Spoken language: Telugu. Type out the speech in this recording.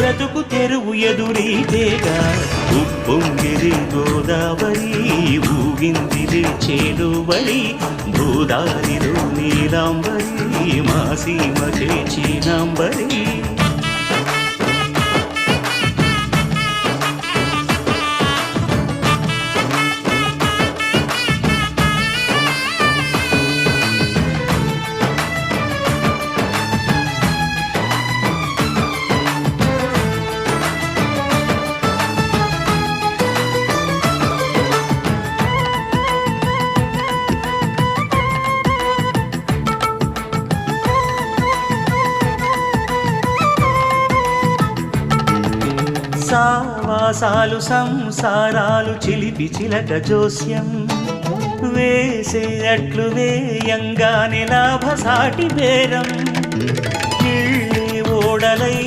బ్రతుకు తెరువు ఎదురీతేగా ఉప్పొంగిరి గోదావరి ఊగిందిరి చేడువరి గోదారిలో నీలాంబరి మా సీమకే చీనాంబరి సావాసాలు సంసారాలు చిలిపి చిలక జోస్యం వేసే అట్లు వేయంగానే లాభసాటి బేరం ఓడలై